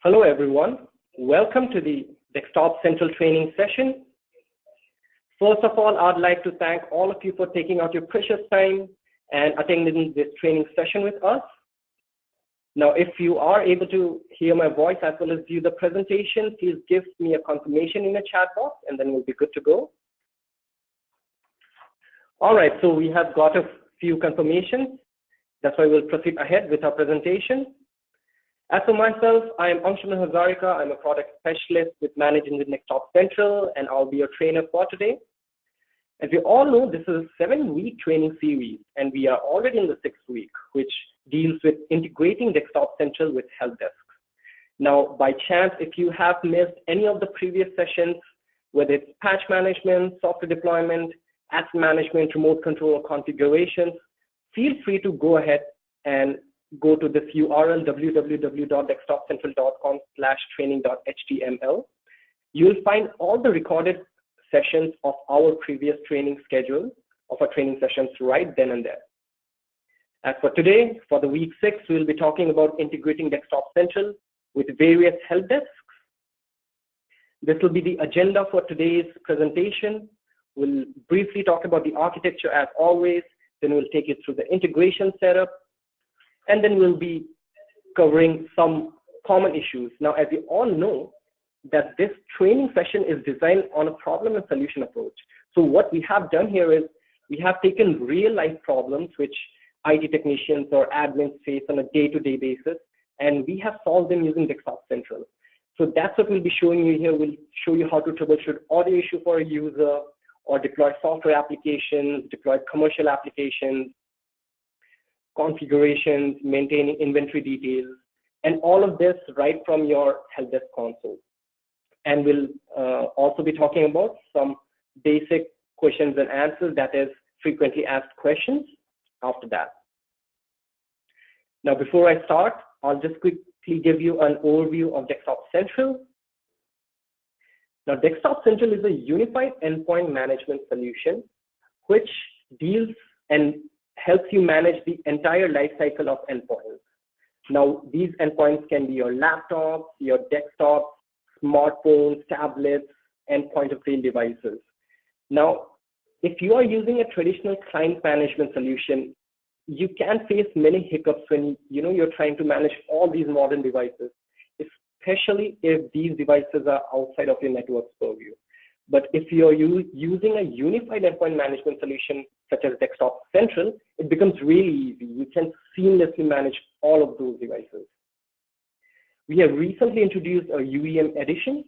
Hello everyone, welcome to the Desktop Central training session. First of all, I'd like to thank all of you for taking out your precious time and attending this training session with us. Now, if you are able to hear my voice as well as view the presentation, please give me a confirmation in the chat box and then we'll be good to go. All right, so we have got a few confirmations. That's why we'll proceed ahead with our presentation. As for myself, I am Anshuman Hazarika. I'm a product specialist with ManageEngine Desktop Central, and I'll be your trainer for today. As you all know, this is a 7-week training series, and we are already in the 6th week, which deals with integrating Desktop Central with helpdesks. Now, by chance, if you have missed any of the previous sessions, whether it's patch management, software deployment, asset management, remote control, or configurations, feel free to go ahead and go to this URL, www.desktopcentral.com/training.html. You'll find all the recorded sessions of our previous training schedule of our training sessions right then and there. As for today, for the week 6, we'll be talking about integrating Desktop Central with various helpdesks. This will be the agenda for today's presentation. We'll briefly talk about the architecture as always, then we'll take you through the integration setup, and then we'll be covering some common issues. Now, as you all know, that this training session is designed on a problem and solution approach. So what we have done here is we have taken real life problems which IT technicians or admins face on a day-to-day basis, and we have solved them using Desktop Central. So that's what we'll be showing you here. We'll show you how to troubleshoot audio issue for a user, or deploy software applications, deploy commercial applications, configurations, maintaining inventory details, and all of this right from your helpdesk console. And we'll also be talking about some basic questions and answers, that is frequently asked questions after that. Now, before I start, I'll just quickly give you an overview of Desktop Central. Now, Desktop Central is a unified endpoint management solution which deals and helps you manage the entire life cycle of endpoints. Now, these endpoints can be your laptops, your desktops, smartphones, tablets, and point-of-sale devices. Now, if you are using a traditional client management solution, you can face many hiccups when you're trying to manage all these modern devices, especially if these devices are outside of your network's purview. But if you're using a unified endpoint management solution such as Desktop Central, it becomes really easy. You can seamlessly manage all of those devices. We have recently introduced a UEM edition,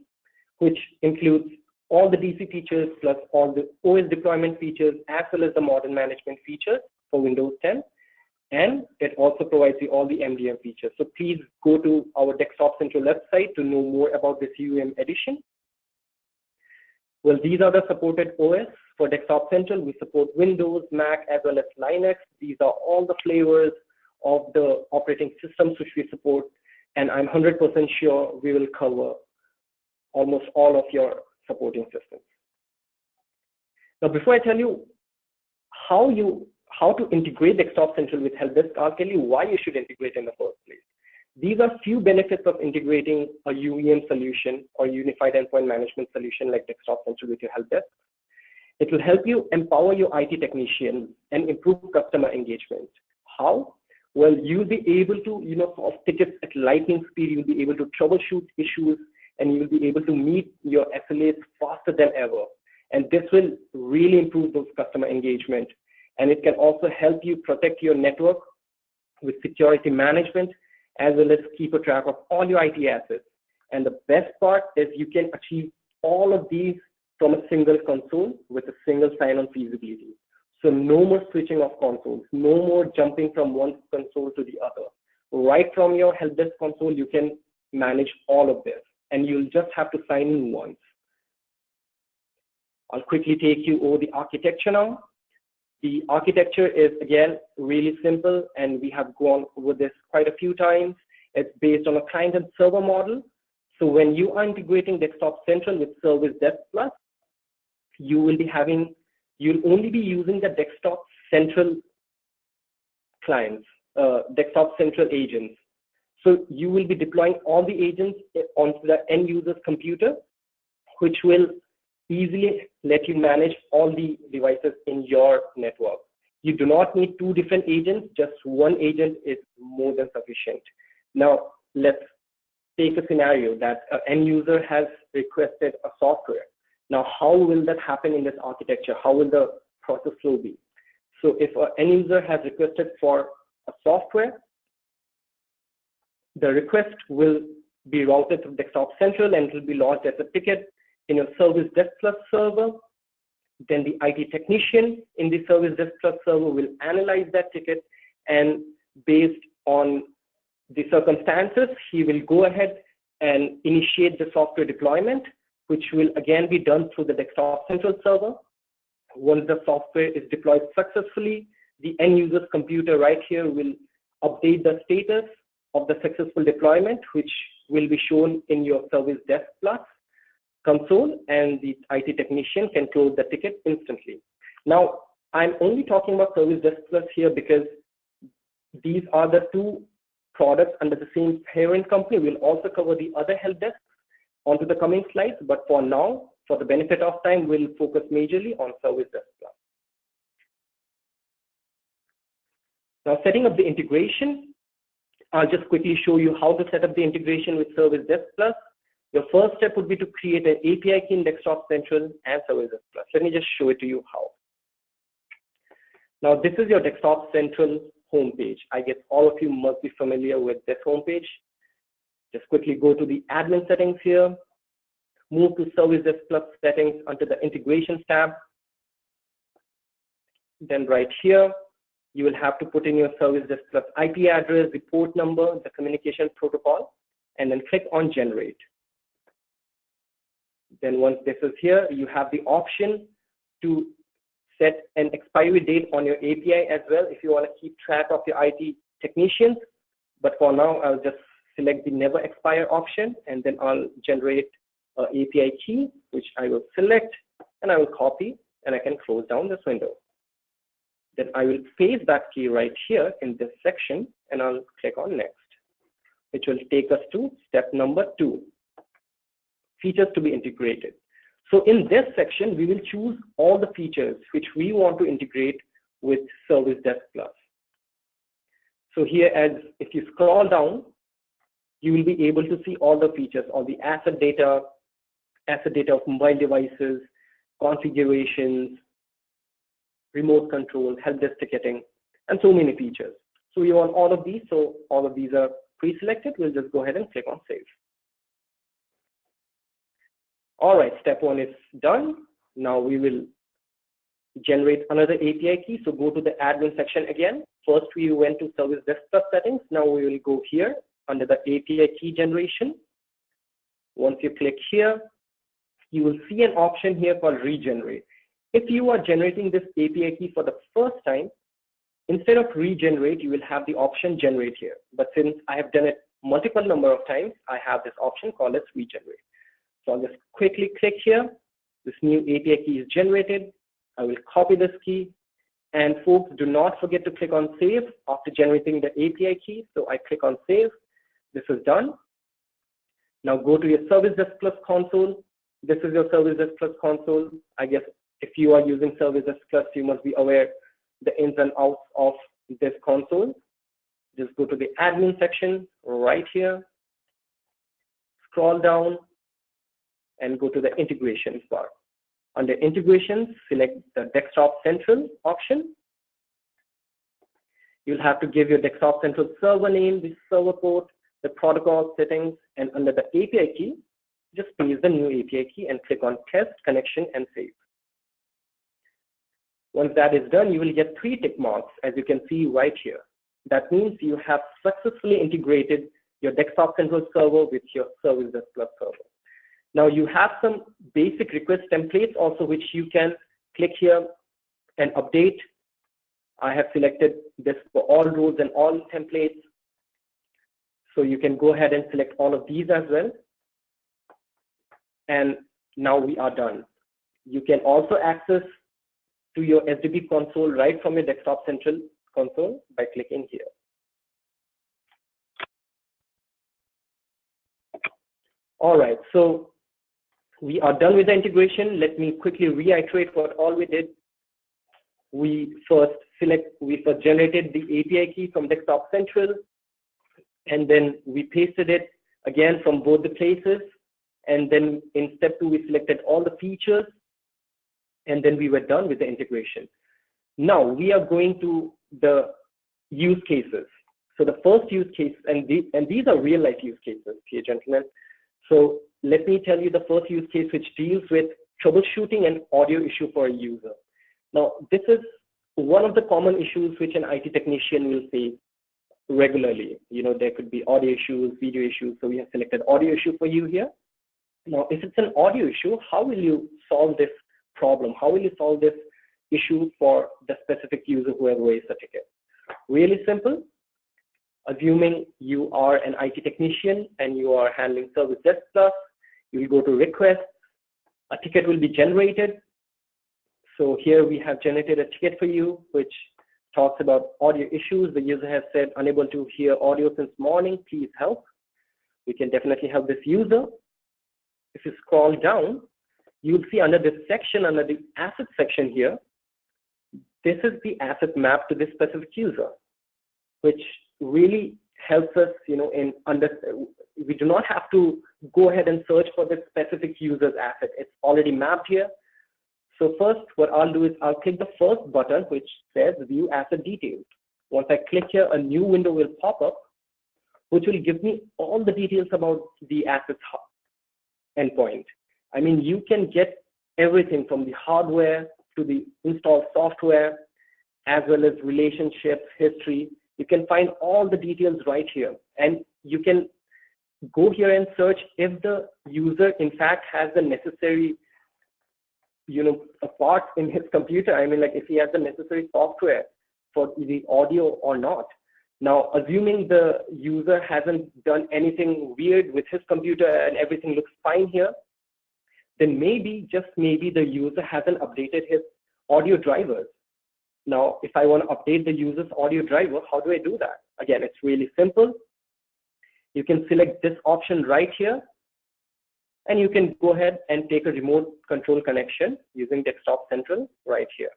which includes all the DC features plus all the OS deployment features as well as the modern management features for Windows 10. And it also provides you all the MDM features. So please go to our Desktop Central website to know more about this UEM edition. Well, these are the supported OS for Desktop Central. We support Windows, Mac, as well as Linux. These are all the flavors of the operating systems which we support. And I'm 100% sure we will cover almost all of your supporting systems. Now, before I tell you how to integrate Desktop Central with helpdesk, I'll tell you why you should integrate in the first place. These are few benefits of integrating a UEM solution or unified endpoint management solution like Desktop Central with your helpdesk. It will help you empower your IT technicians and improve customer engagement. How? Well, you'll be able to solve tickets at lightning speed. You'll be able to troubleshoot issues, and you'll be able to meet your SLAs faster than ever. And this will really improve those customer engagement. And it can also help you protect your network with security management, as well as keep a track of all your IT assets. And the best part is you can achieve all of these from a single console with a single sign-on feasibility. So no more switching of consoles, no more jumping from one console to the other. Right from your helpdesk console, you can manage all of this, and you'll just have to sign in once. I'll quickly take you over the architecture now. The architecture is, again, really simple, and we have gone over this quite a few times. It's based on a client and server model. So when you are integrating Desktop Central with ServiceDesk Plus, you'll only be using the Desktop Central clients, Desktop Central agents. So you will be deploying all the agents onto the end user's computer, which will easily let you manage all the devices in your network. You do not need two different agents, just one agent is more than sufficient. Now, let's take a scenario that an end user has requested a software. Now, how will that happen in this architecture? How will the process flow be? So if an end user has requested for a software, the request will be routed to Desktop Central and it will be lodged as a ticket in your ServiceDesk Plus server. Then the IT technician in the ServiceDesk Plus server will analyze that ticket, and based on the circumstances, he will go ahead and initiate the software deployment, which will again be done through the Desktop Central server. Once the software is deployed successfully, the end user's computer right here will update the status of the successful deployment, which will be shown in your ServiceDesk Plus console, and the IT technician can close the ticket instantly. Now, I'm only talking about ServiceDesk Plus here because these are the two products under the same parent company. We'll also cover the other help desks onto the coming slides, but for now, for the benefit of time, we'll focus majorly on ServiceDesk Plus. Now, setting up the integration, I'll just quickly show you how to set up the integration with ServiceDesk Plus. Your first step would be to create an API key in Desktop Central and ServiceDesk Plus. Let me just show it to you how. Now, this is your Desktop Central homepage. I guess all of you must be familiar with this homepage. Just quickly go to the admin settings here, move to ServiceDesk Plus settings under the integrations tab. Then right here, you will have to put in your ServiceDesk Plus IP address, the port number, the communication protocol, and then click on generate. Then once this is here, you have the option to set an expiry date on your API as well if you want to keep track of your IT technicians. But for now, I'll just select the never expire option, and then I'll generate an API key, which I will select, and I will copy, and I can close down this window. Then I will paste that key right here in this section, and I'll click on next, which will take us to step number 2, features to be integrated. So in this section, we will choose all the features which we want to integrate with ServiceDesk Plus. So here, as if you scroll down, you will be able to see all the features, all the asset data of mobile devices, configurations, remote control, help desk ticketing, and so many features. So we want all of these. So all of these are pre-selected. We'll just go ahead and click on save. All right, step 1 is done. Now we will generate another API key. So go to the admin section again. First, we went to ServiceDesk Plus settings. Now we will go here under the API key generation. Once you click here, you will see an option here called regenerate. If you are generating this API key for the first time, instead of regenerate, you will have the option generate here. But since I have done it multiple number of times, I have this option called as regenerate. So I'll just quickly click here. This new API key is generated. I will copy this key. And folks, do not forget to click on save after generating the API key. So I click on save. This is done. Now go to your ServiceDesk Plus console. This is your ServiceDesk Plus console. I guess if you are using ServiceDesk Plus, you must be aware the ins and outs of this console. Just go to the admin section right here. Scroll down and go to the integrations bar. Under integrations, select the Desktop Central option. You'll have to give your Desktop Central server name, the server port, the protocol settings, and under the API key, just paste the new API key and click on test, connection, and save. Once that is done, you will get 3 tick marks, as you can see right here. That means you have successfully integrated your Desktop Central server with your ServiceDesk Plus server. Now you have some basic request templates also, which you can click here and update. I have selected this for all roles and all templates. So you can go ahead and select all of these as well. And now we are done. You can also access to your SDP console right from your Desktop Central console by clicking here. All right, so we are done with the integration. Let me quickly reiterate what all we did. We first generated the API key from Desktop Central, and then we pasted it again from both the places. And then in step 2, we selected all the features, and then we were done with the integration. Now we are going to the use cases. So the first use case, and these are real life use cases here, gentlemen. So let me tell you the first use case, which deals with troubleshooting an audio issue for a user. Now, this is one of the common issues which an IT technician will face regularly. You know, there could be audio issues, video issues. So we have selected audio issue for you here. Now, if it's an audio issue, how will you solve this problem? How will you solve this issue for the specific user who has raised the ticket? Really simple. Assuming you are an IT technician and you are handling ServiceDesk Plus, you will go to requests. A ticket will be generated. So here we have generated a ticket for you, which talks about audio issues. The user has said, unable to hear audio since morning, please help. We can definitely help this user. If you scroll down, you'll see under this section, under the asset section here, this is the asset map to this specific user, which really helps us, you know, we do not have to go ahead and search for this specific user's asset. It's already mapped here. So first, what I'll do is I'll click the first button, which says View Asset Details. Once I click here, a new window will pop up, which will give me all the details about the assets endpoint. I mean, you can get everything from the hardware to the installed software, as well as relationships, history. You can find all the details right here. And you can go here and search if the user, in fact, has the necessary, you know, parts in his computer. I mean, like if he has the necessary software for the audio or not. Now, assuming the user hasn't done anything weird with his computer and everything looks fine here, then maybe, just maybe, the user hasn't updated his audio drivers. Now, if I want to update the user's audio driver, how do I do that? Again, it's really simple. You can select this option right here, and you can go ahead and take a remote control connection using Desktop Central right here.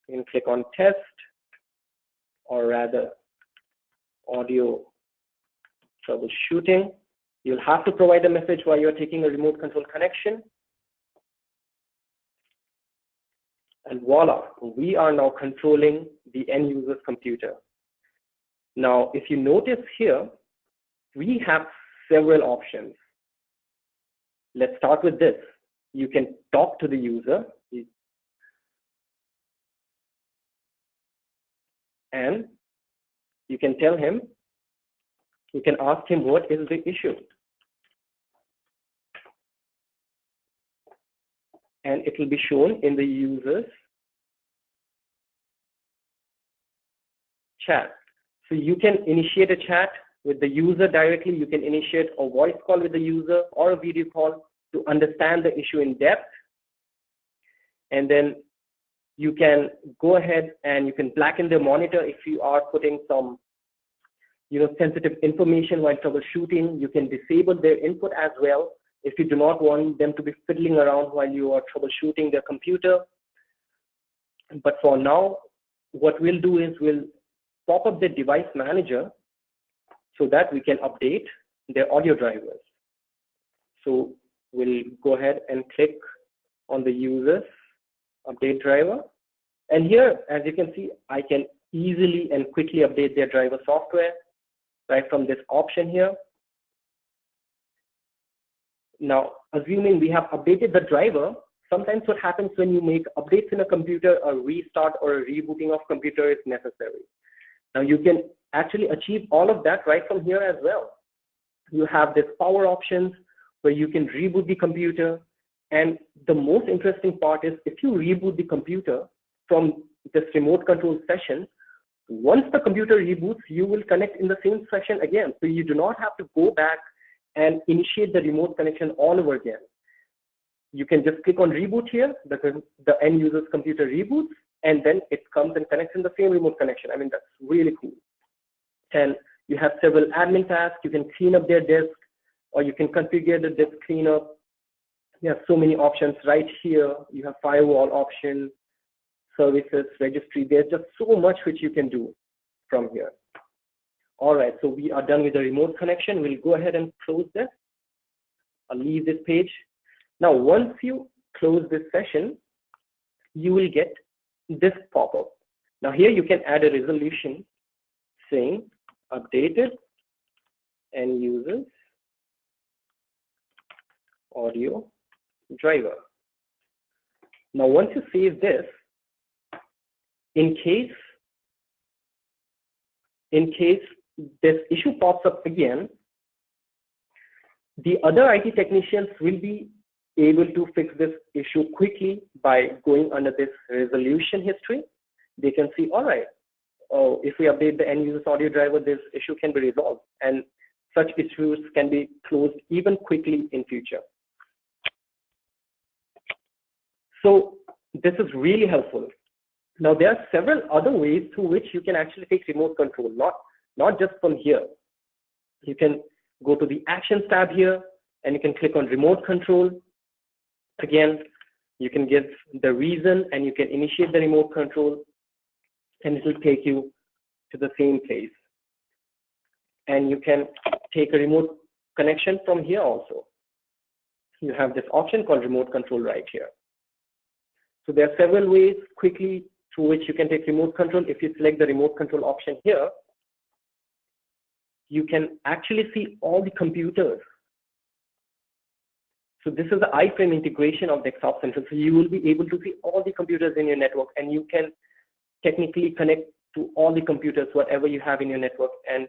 You can click on Test, or rather Audio Troubleshooting. You'll have to provide a message while you're taking a remote control connection. And voila, we are now controlling the end user's computer. Now, if you notice here, we have several options. Let's start with this. You can talk to the user, and you can tell him, you can ask him what is the issue. And it will be shown in the user's chat. So you can initiate a chat with the user directly. You can initiate a voice call with the user or a video call to understand the issue in depth. And then you can go ahead and you can blacken the monitor if you are putting some, you know, sensitive information while troubleshooting. You can disable their input as well if you do not want them to be fiddling around while you are troubleshooting their computer. But for now, what we'll do is we'll pop up the device manager so that we can update their audio drivers. So we'll go ahead and click on the user's update driver. And here, as you can see, I can easily and quickly update their driver software right from this option here. Now, assuming we have updated the driver, sometimes what happens when you make updates in a computer, a restart or a rebooting of computer is necessary. Now, you can actually achieve all of that right from here as well. You have this power options where you can reboot the computer. And the most interesting part is if you reboot the computer from this remote control session, once the computer reboots, you will connect in the same session again. So you do not have to go back and initiate the remote connection all over again. You can just click on reboot here, the end user's computer reboots, and then it comes and connects in the same remote connection. I mean, that's really cool. And You have several admin tasks. You can clean up their desk, or you can configure the desk cleanup. You have so many options right here. You have firewall option, services, registry. There's just so much which you can do from here. All right, so we are done with the remote connection. We'll go ahead and close this. I'll leave this page. Now, once you close this session, you will get this pop-up. Now here you can add a resolution saying updated and uses audio driver. Now once you save this, in case this issue pops up again, the other IT technicians will be able to fix this issue quickly by going under this resolution history. They can see, all right, oh, if we update the end user's audio driver, this issue can be resolved, and such issues can be closed even quickly in future. So this is really helpful. Now there are several other ways through which you can actually take remote control, not just from here. You can go to the Actions tab here, and you can click on Remote Control. Again, you can give the reason, and you can initiate the remote control, and it will take you to the same place. And you can take a remote connection from here also. You have this option called Remote Control right here. So there are several ways quickly through which you can take remote control. If you select the remote control option here, you can actually see all the computers. So this is the iframe integration of Desktop Central. So you will be able to see all the computers in your network, and you can technically connect to all the computers, whatever you have in your network, and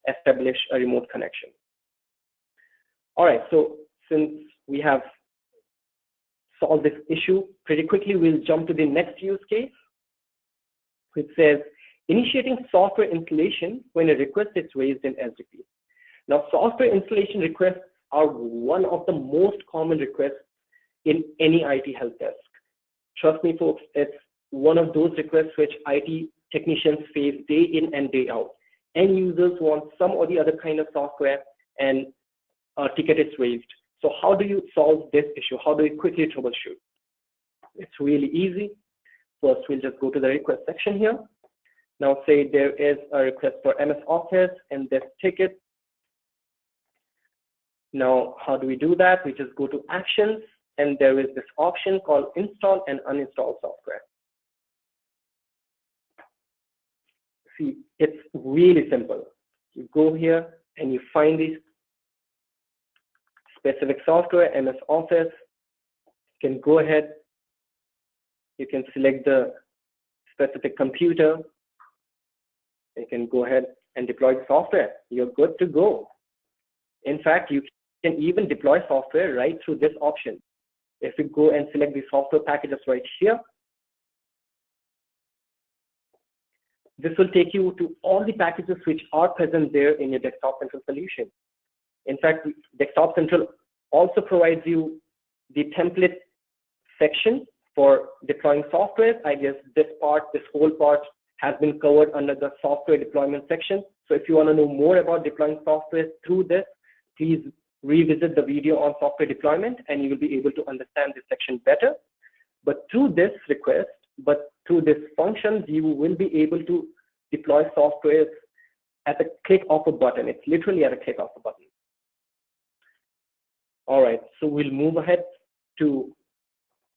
establish a remote connection. All right, so since we have solved this issue pretty quickly, we'll jump to the next use case, which says initiating software installation when a request is raised in SDP. Now, software installation requests are one of the most common requests in any IT help desk. Trust me, folks, it's one of those requests which IT technicians face day in and day out. End users want some or the other kind of software, and a ticket is raised. So how do you solve this issue? How do you quickly troubleshoot? It's really easy. First, we'll just go to the request section here. Now say there is a request for MS Office and this ticket. Now, how do we do that? We just go to Actions, and there is this option called Install and Uninstall Software. See, it's really simple. You go here and you find these specific software, MS Office. You can go ahead. You can select the specific computer. You can go ahead and deploy the software. You're good to go. In fact, you can even deploy software right through this option. If you go and select the software packages right here, this will take you to all the packages which are present there in your Desktop Central solution. In fact, Desktop Central also provides you the template section for deploying software. I guess this whole part has been covered under the software deployment section. So if you want to know more about deploying software through this, please revisit the video on software deployment, and you will be able to understand this section better. But through this request, through this function, you will be able to deploy software at the click of a button. It's literally at a click of a button. All right, so we'll move ahead to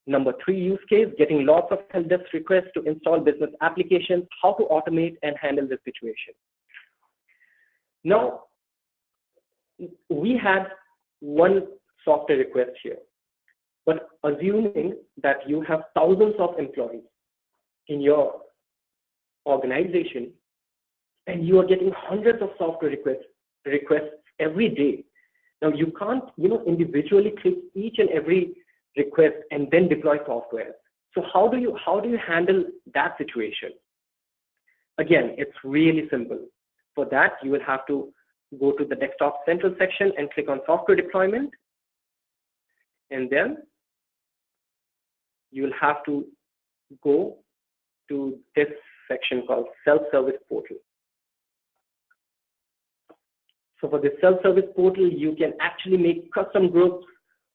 number 3 use case, getting lots of help desk requests to install business applications, how to automate and handle this situation. Now, we had one software request here, but assuming that you have thousands of employees in your organization and you are getting hundreds of software requests every day. Now you can't, individually click each and every request and then deploy software. So how do you handle that situation? Again, it's really simple. For that, you will have to go to the Desktop Central section and click on Software Deployment. And then you will have to go to this section called Self-Service Portal. So for the self-service portal, you can actually make custom groups,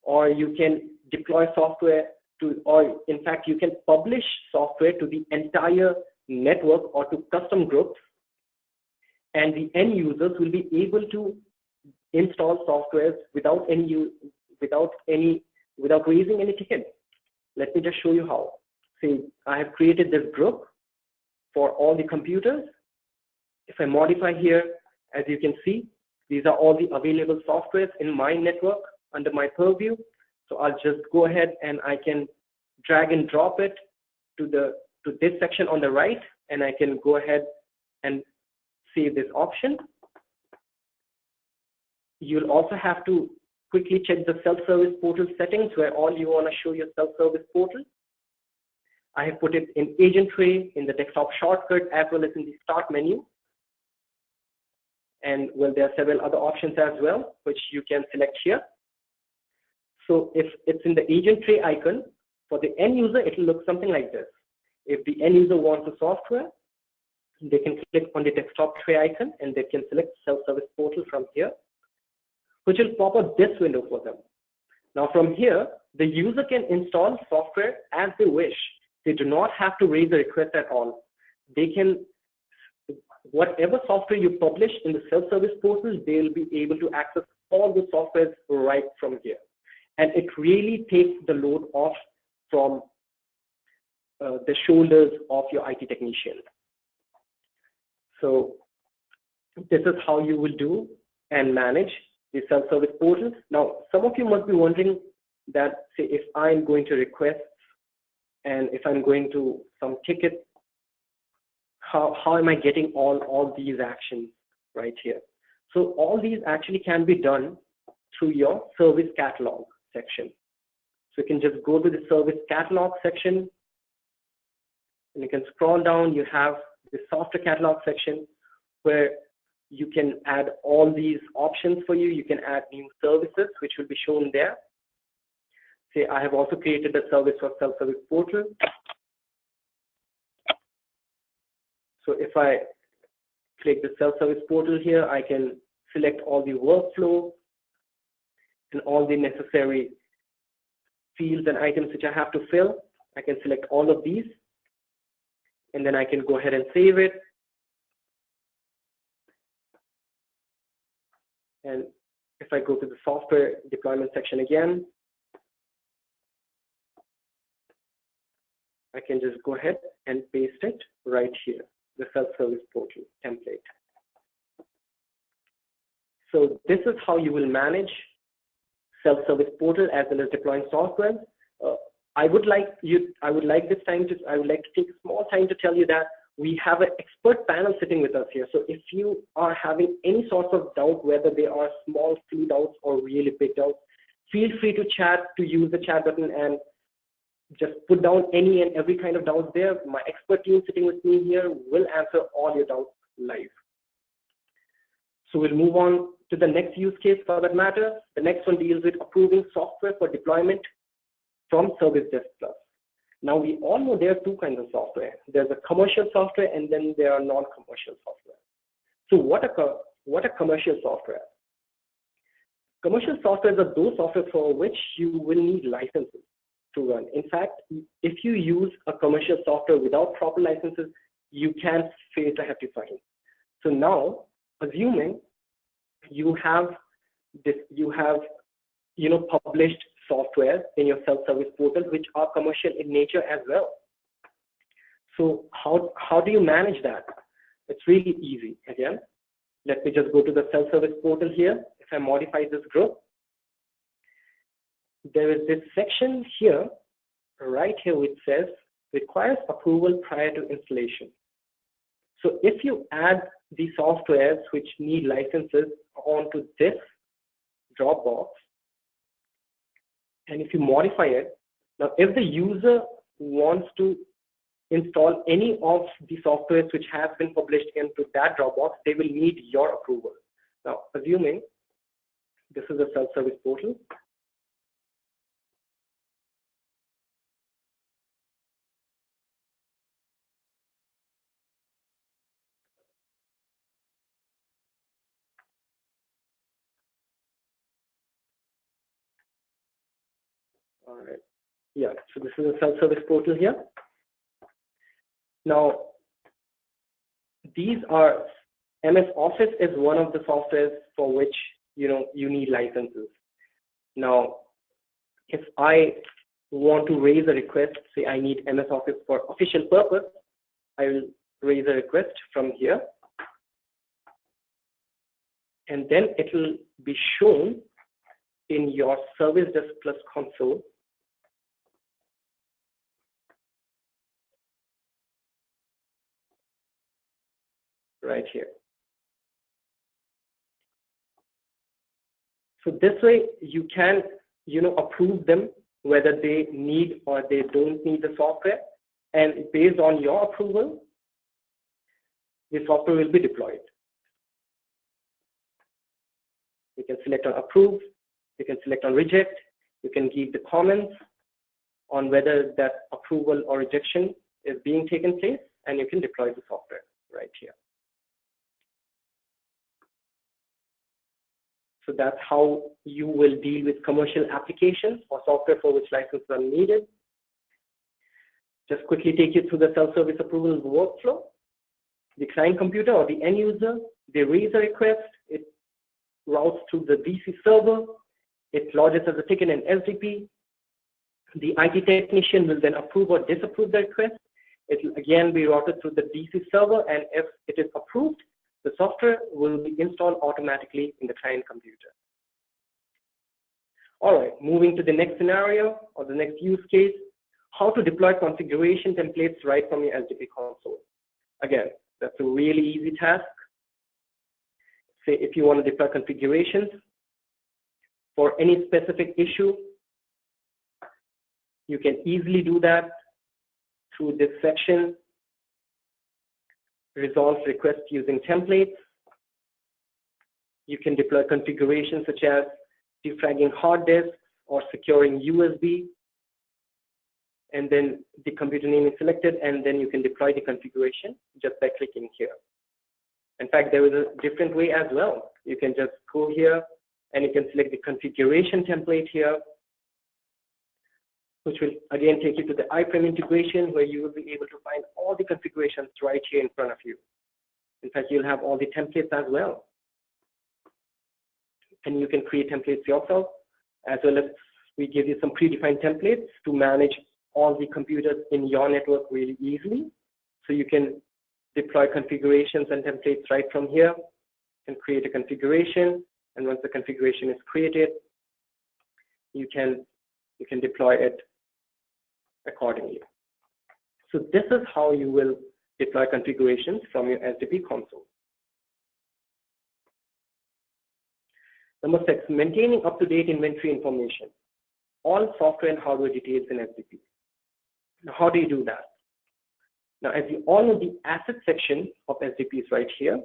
or you can deploy software to, or in fact, you can publish software to the entire network or to custom groups, and the end users will be able to install softwares without raising any ticket. Let me just show you how. See, I have created this group for all the computers. If I modify here, as you can see, these are all the available softwares in my network under my purview. So I'll just go ahead and I can drag and drop it to this section on the right, and I can go ahead and save this option. You'll also have to quickly check the self-service portal settings, where all you want to show your self-service portal. I have put it in agent tray, in the desktop shortcut, as well as in the start menu. And well, there are several other options as well, which you can select here. So if it's in the agent tray icon, for the end user, it will look something like this. If the end user wants the software, they can click on the desktop tray icon and they can select self-service portal from here, which will pop up this window for them. Now from here, the user can install software as they wish. They do not have to raise a request at all. They can, whatever software you publish in the self-service portal, they'll be able to access all the software right from here. And it really takes the load off from the shoulders of your IT technician. So this is how you will do and manage the self-service portal. Now, some of you must be wondering that, say, if I'm going to request and if I'm going to some ticket, how am I getting all these actions right here? So all these actually can be done through your service catalog section. So you can just go to the service catalog section, and you can scroll down. You have the software catalog section where you can add all these options for you. You can add new services, which will be shown there. Say, I have also created a service for self-service portal. So if I click the self-service portal here, I can select all the workflow and all the necessary fields and items which I have to fill. I can select all of these, and then I can go ahead and save it. And if I go to the software deployment section again, I can just go ahead and paste it right here, the self-service portal template. So this is how you will manage self-service portal as well as deploying software. I would like to take a small time to tell you that we have an expert panel sitting with us here. So if you are having any sort of doubt, whether they are small, silly doubts or really big doubts, feel free to use the chat button and just put down any and every kind of doubts there. My expert team sitting with me here will answer all your doubts live. So we'll move on to the next use case for that matter. The next one deals with approving software for deployment from ServiceDesk Plus. Now we all know there are two kinds of software. There's a commercial software and then there are non-commercial software. So what are commercial software? Commercial software are those software for which you will need licenses to run. In fact, if you use a commercial software without proper licenses, you can face a hefty fine. So now, assuming you have published software in your self-service portal which are commercial in nature as well. So how do you manage that? It's really easy. Again, let me just go to the self-service portal here. If I modify this group, there is this section here, right here, which says requires approval prior to installation. So if you add the softwares which need licenses onto this drop box, and if you modify it, now if the user wants to install any of the softwares which has been published into that Dropbox, they will need your approval. Now, assuming this is a self-service portal, All right. Yeah, so this is a self-service portal here. Now, these are, MS Office is one of the softwares for which you need licenses. Now, if I want to raise a request, say I need MS Office for official purpose, I will raise a request from here. And then it will be shown in your ServiceDesk Plus console. Right here. So this way you can, approve them whether they need or they don't need the software. And based on your approval, the software will be deployed. You can select on approve, you can select on reject, you can give the comments on whether that approval or rejection is being taken place, and you can deploy the software right here. So that's how you will deal with commercial applications or software for which licenses are needed. Just quickly take you through the self-service approval workflow. The client computer or the end user, they raise a request, it routes through the DC server, it lodges as a ticket in SDP. The IT technician will then approve or disapprove the request. It will again be routed through the DC server, and if it is approved, the software will be installed automatically in the client computer. All right, moving to the next scenario or the next use case, how to deploy configuration templates right from your SDP console. Again, that's a really easy task. Say if you want to deploy configurations for any specific issue, you can easily do that through this section. Resolve requests using templates. You can deploy configurations such as defragging hard disks or securing USB. And then the computer name is selected, and then you can deploy the configuration just by clicking here. In fact, there is a different way as well. You can just go here and you can select the configuration template here, which will again take you to the iframe integration, where you will be able to find all the configurations right here in front of you. In fact, you'll have all the templates as well. And you can create templates yourself, as well as we give you some predefined templates to manage all the computers in your network really easily. So you can deploy configurations and templates right from here. You can create a configuration, and once the configuration is created, you can deploy it accordingly. So this is how you will deploy configurations from your SDP console. Number 6, maintaining up-to-date inventory information. All software and hardware details in SDP. Now, how do you do that? Now, as you all know, the asset section of SDP is right here.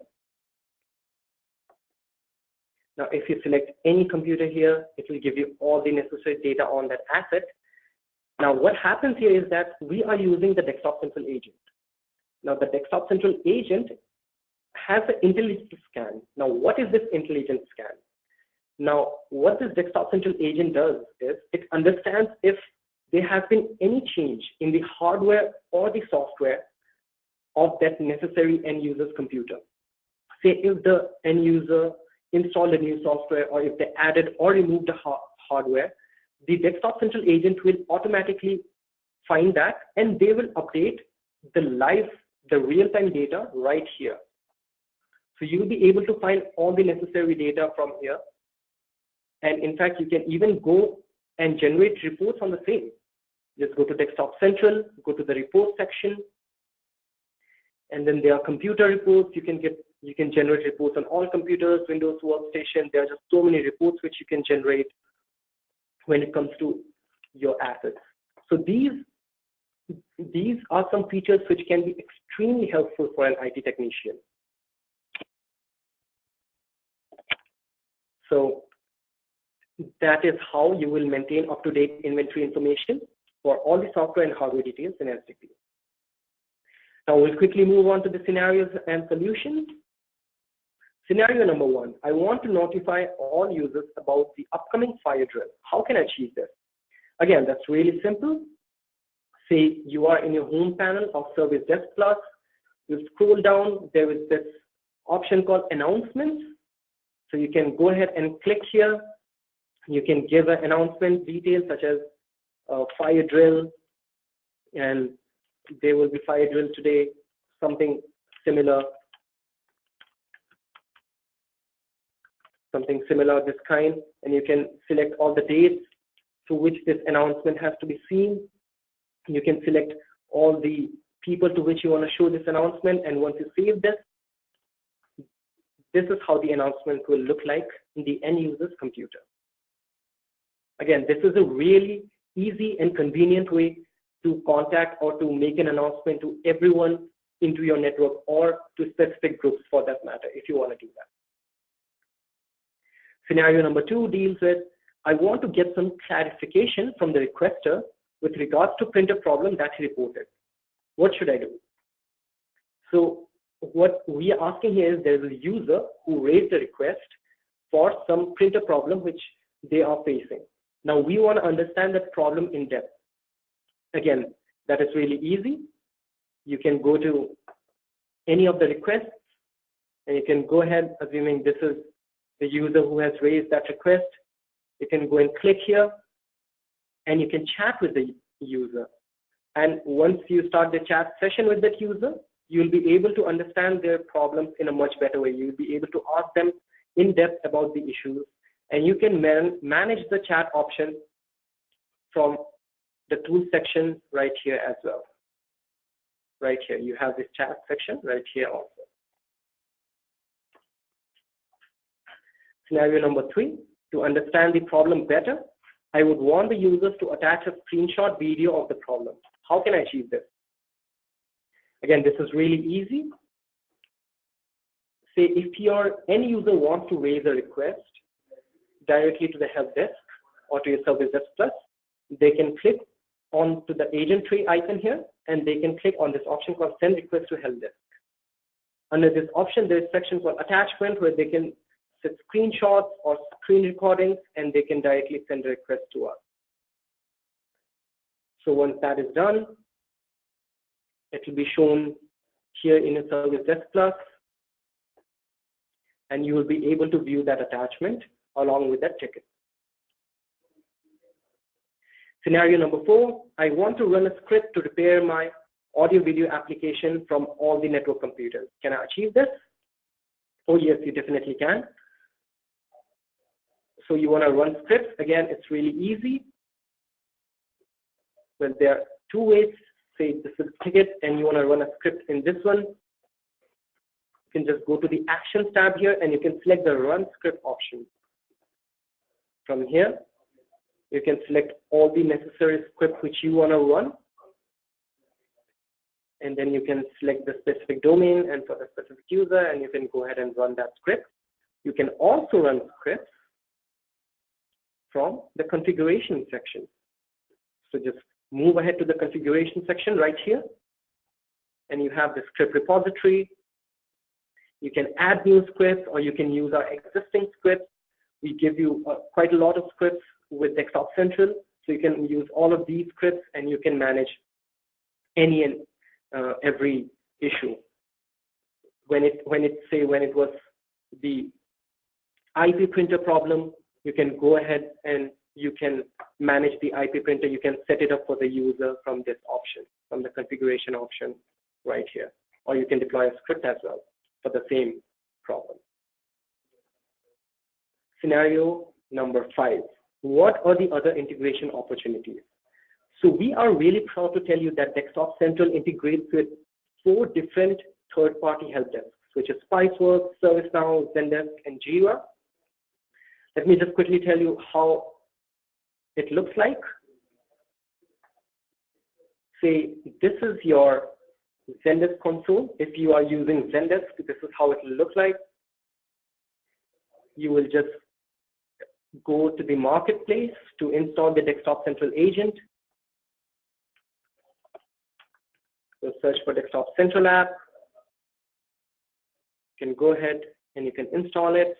Now, if you select any computer here, it will give you all the necessary data on that asset. Now, what happens here is that we are using the Desktop Central agent. Now, the Desktop Central agent has an intelligent scan. Now, what is this intelligent scan? Now, what this Desktop Central agent does is it understands if there has been any change in the hardware or the software of that necessary end user's computer. Say if the end user installed a new software, or if they added or removed the hardware, the Desktop Central agent will automatically find that, and they will update the real-time data right here. So you'll be able to find all the necessary data from here. And in fact, you can even go and generate reports on the same. Just go to Desktop Central, go to the report section, and then there are computer reports. You can generate reports on all computers, Windows Workstation. There are just so many reports which you can generate when it comes to your assets. So these are some features which can be extremely helpful for an IT technician. So that is how you will maintain up-to-date inventory information for all the software and hardware details in SDP. Now we'll quickly move on to the scenarios and solutions. Scenario number 1, I want to notify all users about the upcoming fire drill. How can I achieve this? Again, that's really simple. Say you are in your home panel of ServiceDesk Plus. You scroll down, there is this option called announcements. So you can go ahead and click here. You can give an announcement details such as fire drill, and there will be fire drill today, something similar, this kind, and you can select all the dates to which this announcement has to be seen. You can select all the people to which you want to show this announcement, and once you save this is how the announcement will look like in the end user's computer. Again, this is a really easy and convenient way to contact or to make an announcement to everyone into your network, or to specific groups for that matter, if you want to do that. Scenario number 2 deals with, I want to get some clarification from the requester with regards to printer problem that he reported. What should I do? So what we are asking here is, there's a user who raised a request for some printer problem which they are facing. Now we want to understand that problem in depth. Again, that is really easy. You can go to any of the requests and you can go ahead, assuming this is the user who has raised that request. You can go and click here and you can chat with the user. And once you start the chat session with that user, you'll be able to understand their problems in a much better way. You'll be able to ask them in depth about the issues, and you can manage the chat option from the tool section right here as well. Right here, you have this chat section right here also. Scenario number 3, to understand the problem better, I would want the users to attach a screenshot video of the problem. How can I achieve this? Again, this is really easy. Say if your end user wants to raise a request directly to the help desk or to your ServiceDesk Plus, they can click onto the agent tree icon here, and they can click on this option called send request to help desk. Under this option, there's a section called attachment where they can set screenshots or screen recordings, and they can directly send a request to us. So once that is done, it will be shown here in a ServiceDesk Plus, and you will be able to view that attachment along with that ticket. Scenario number 4, I want to run a script to repair my audio video application from all the network computers. Can I achieve this? Oh yes, you definitely can. So you want to run scripts. Again, it's really easy. Well, there are 2 ways. Say this is ticket and you want to run a script in this one. You can just go to the Actions tab here and you can select the Run Script option. From here, you can select all the necessary scripts which you want to run. And then you can select the specific domain and for the specific user, and you can go ahead and run that script. You can also run scripts from the configuration section. So just move ahead to the configuration section right here, and you have the script repository. You can add new scripts, or you can use our existing scripts. We give you quite a lot of scripts with Desktop Central, so you can use all of these scripts and you can manage any and every issue. When it was the IP printer problem, you can go ahead and you can manage the IP printer. You can set it up for the user from this option, from the configuration option right here. Or you can deploy a script as well for the same problem. Scenario number 5. What are the other integration opportunities? So we are really proud to tell you that Desktop Central integrates with 4 different third-party help desks, which is Spiceworks, ServiceNow, Zendesk, and Jira. Let me just quickly tell you how it looks like. Say this is your Zendesk console. If you are using Zendesk, this is how it will look like. You will just go to the marketplace to install the Desktop Central agent. So search for Desktop Central app. You can go ahead and you can install it.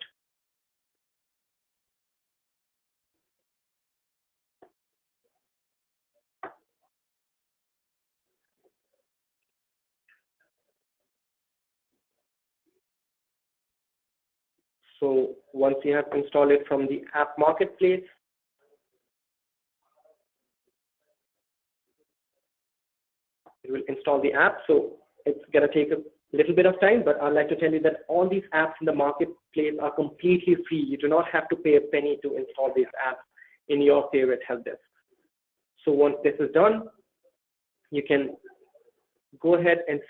So once you have installed it from the app marketplace, it will install the app. So it's going to take a little bit of time, but I'd like to tell you that all these apps in the marketplace are completely free. You do not have to pay a penny to install these apps in your favorite help desk. So once this is done, you can go ahead and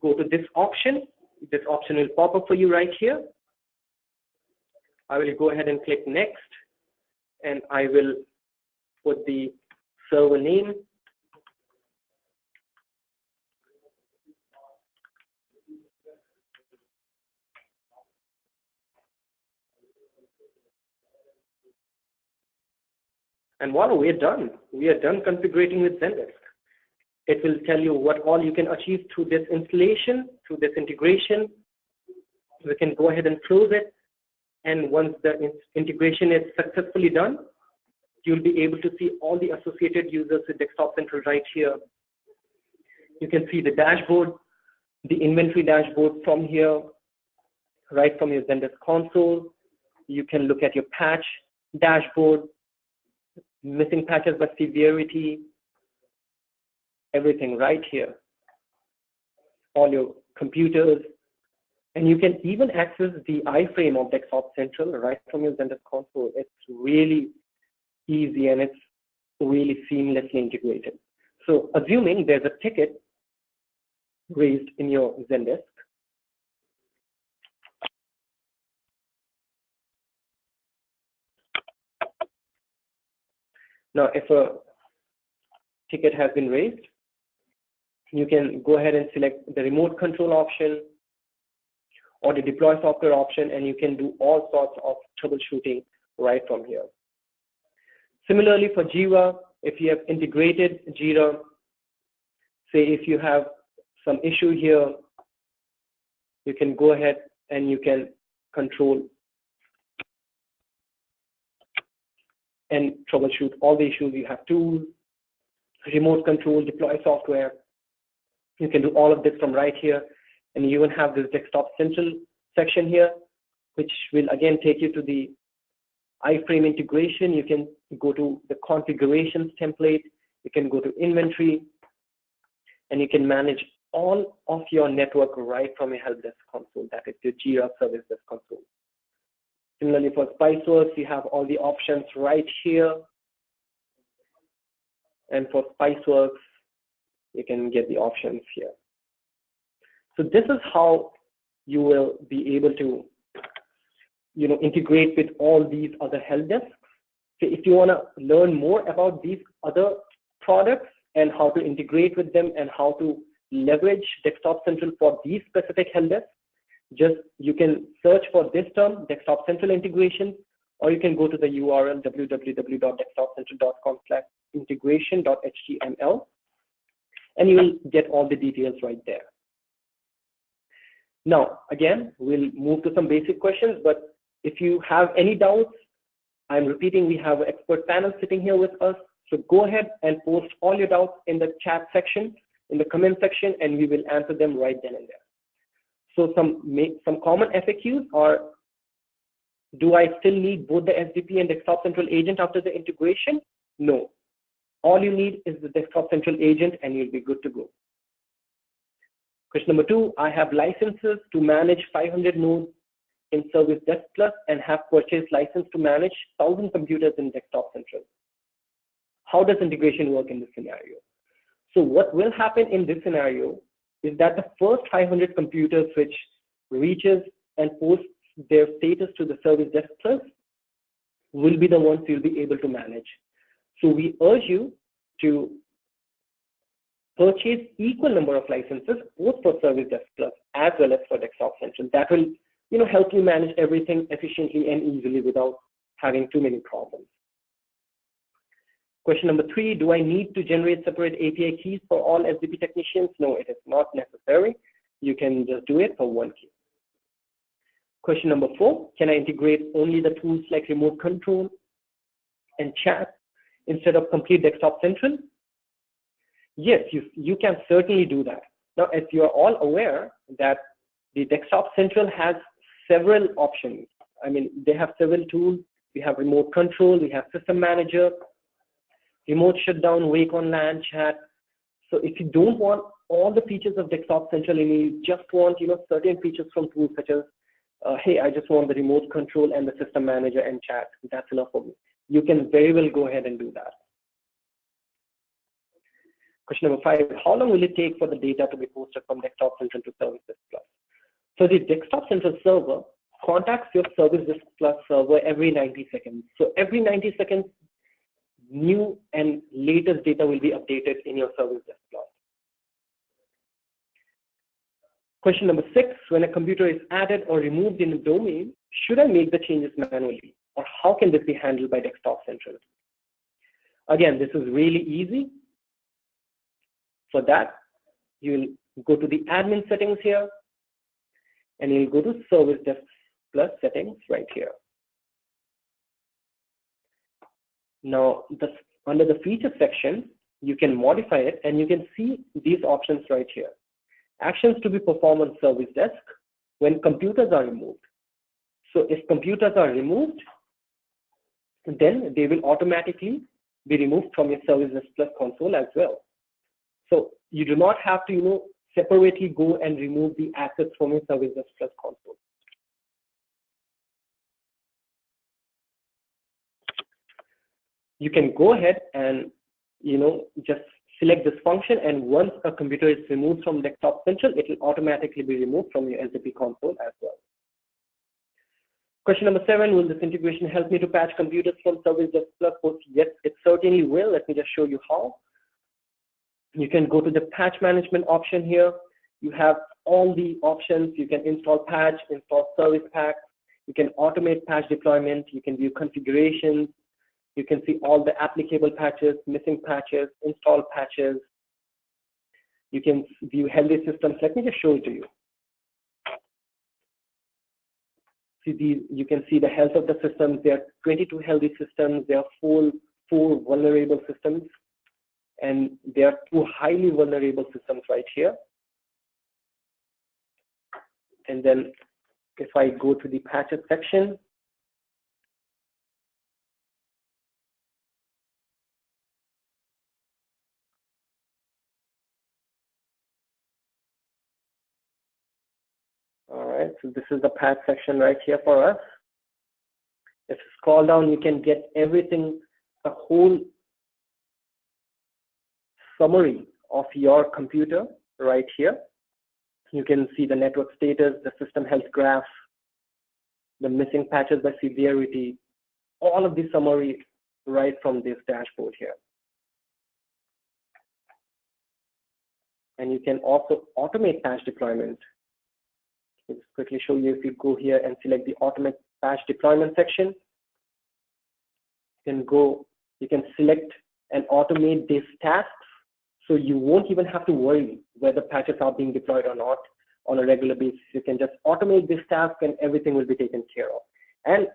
go to this option. This option will pop up for you right here. I will go ahead and click next, and I will put the server name. And voila, we are done. We are done configuring with Zendesk. It will tell you what all you can achieve through this installation, through this integration. We can go ahead and close it. And once the integration is successfully done, you'll be able to see all the associated users with Desktop Central right here. You can see the dashboard, the inventory dashboard from here, right from your Zendesk console. You can look at your patch dashboard, missing patches by severity, everything right here. All your computers. And you can even access the iframe of Desktop Central right from your Zendesk console. It's really easy and it's really seamlessly integrated. So assuming there's a ticket raised in your Zendesk, now if a ticket has been raised, you can go ahead and select the remote control option or the deploy software option, and you can do all sorts of troubleshooting right from here. Similarly for Jira, if you have integrated Jira, say if you have some issue here, you can go ahead and you can control and troubleshoot all the issues. You have tools, remote control, deploy software. You can do all of this from right here. And you even have this Desktop Central section here, which will again take you to the iframe integration. You can go to the configurations template. You can go to inventory, and you can manage all of your network right from your help desk console. That is your Jira Service Desk console. Similarly for Spiceworks, you have all the options right here. And for Spiceworks, you can get the options here. So this is how you will be able to, integrate with all these other help desks. So if you want to learn more about these other products and how to integrate with them and how to leverage Desktop Central for these specific help desks, you can search for this term, Desktop Central integration, or you can go to the URL www.desktopcentral.com/integration.html, and you will get all the details right there. Now, again, we'll move to some basic questions, but if you have any doubts, I'm repeating, we have an expert panel sitting here with us. So go ahead and post all your doubts in the chat section, in the comment section, and we will answer them right then and there. So some common FAQs are, do I still need both the SDP and Desktop Central agent after the integration? No. All you need is the Desktop Central agent and you'll be good to go. Question number 2, I have licenses to manage 500 nodes in ServiceDesk Plus and have purchased license to manage 1,000 computers in Desktop Central. How does integration work in this scenario? So what will happen in this scenario is that the first 500 computers which reaches and posts their status to the ServiceDesk Plus will be the ones you'll be able to manage. So we urge you to purchase equal number of licenses, both for ServiceDesk Plus as well as for Desktop Central. That will, help you manage everything efficiently and easily without having too many problems. Question number 3, do I need to generate separate API keys for all SDP technicians? No, it is not necessary. You can just do it for one key. Question number 4, can I integrate only the tools like remote control and chat instead of complete Desktop Central? Yes, you can certainly do that. Now, as you are all aware that the Desktop Central has several options. I mean, they have several tools. We have remote control, we have system manager, remote shutdown, wake on LAN, chat. So if you don't want all the features of Desktop Central and you just want, certain features from tools such as, hey, I just want the remote control and the system manager and chat, that's enough for me. You can very well go ahead and do that. Question number 5, how long will it take for the data to be posted from Desktop Central to ServiceDesk Plus? So the Desktop Central server contacts your ServiceDesk Plus server every 90 seconds. So every 90 seconds, new and latest data will be updated in your ServiceDesk Plus. Question number 6, when a computer is added or removed in a domain, should I make the changes manually? Or how can this be handled by Desktop Central? Again, this is really easy. For that, you'll go to the admin settings here, and you'll go to ServiceDesk Plus settings right here. Now, under the feature section, you can modify it, and you can see these options right here. Actions to be performed on Service Desk when computers are removed. So if computers are removed, then they will automatically be removed from your Service Desk Plus console as well. So you do not have to, separately go and remove the assets from your Service Desk Plus console. You can go ahead and, just select this function, and once a computer is removed from Desktop Central, it will automatically be removed from your SAP console as well. Question number 7, will this integration help me to patch computers from ServiceDesk Plus? Yes, it certainly will. Let me just show you how. You can go to the patch management option here. You have all the options. You can install patch, install service packs. You can automate patch deployment. You can view configurations. You can see all the applicable patches, missing patches, install patches. You can view healthy systems. Let me just show it to you. You can see the health of the systems. There are 22 healthy systems. There are four vulnerable systems. And there are 2 highly vulnerable systems right here. And then if I go to the patches section, all right, so this is the patch section right here for us. If you scroll down, you can get everything, the whole summary of your computer right here. You can see the network status, the system health graph, the missing patches by severity, all of the summary right from this dashboard here. And you can also automate patch deployment. I'll just quickly show you. If you go here and select the automate patch deployment section, you can select and automate these tasks. So you won't even have to worry whether patches are being deployed or not on a regular basis. You can just automate this task and everything will be taken care of. And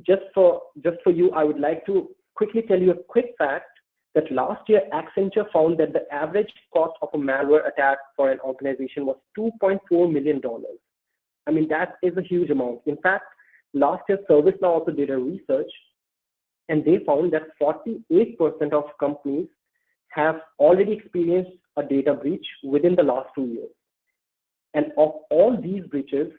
just for you, I would like to quickly tell you a quick fact that last year Accenture found that the average cost of a malware attack for an organization was $2.4 million. I mean, that is a huge amount. In fact, last year ServiceNow also did a research, and they found that 48% of companies have already experienced a data breach within the last 2 years. And of all these breaches,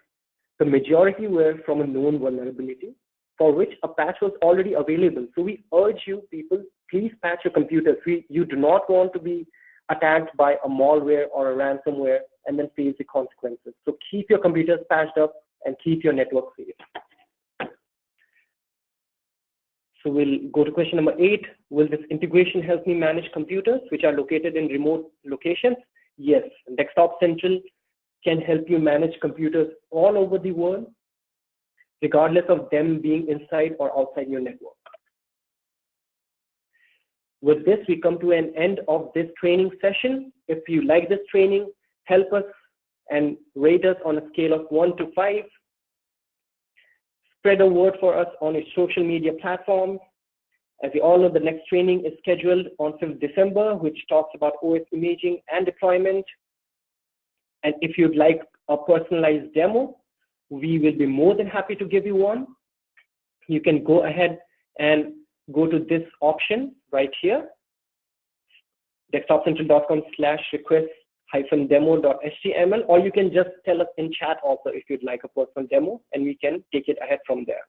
the majority were from a known vulnerability for which a patch was already available. So we urge you people, please patch your computers. You do not want to be attacked by a malware or a ransomware and then face the consequences. So keep your computers patched up and keep your network safe. So we'll go to question number 8. Will this integration help me manage computers which are located in remote locations? Yes, Desktop Central can help you manage computers all over the world, regardless of them being inside or outside your network. With this, we come to an end of this training session. If you like this training, help us and rate us on a scale of 1 to 5. Spread a word for us on your social media platforms. As you all know, the next training is scheduled on 5th December, which talks about OS imaging and deployment. And if you'd like a personalized demo, we will be more than happy to give you one. You can go ahead and go to this option right here, desktopcentral.com/request-demo.html, or you can just tell us in chat also if you'd like a personal demo, and we can take it ahead from there.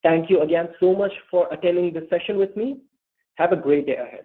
Thank you again so much for attending this session with me. Have a great day ahead.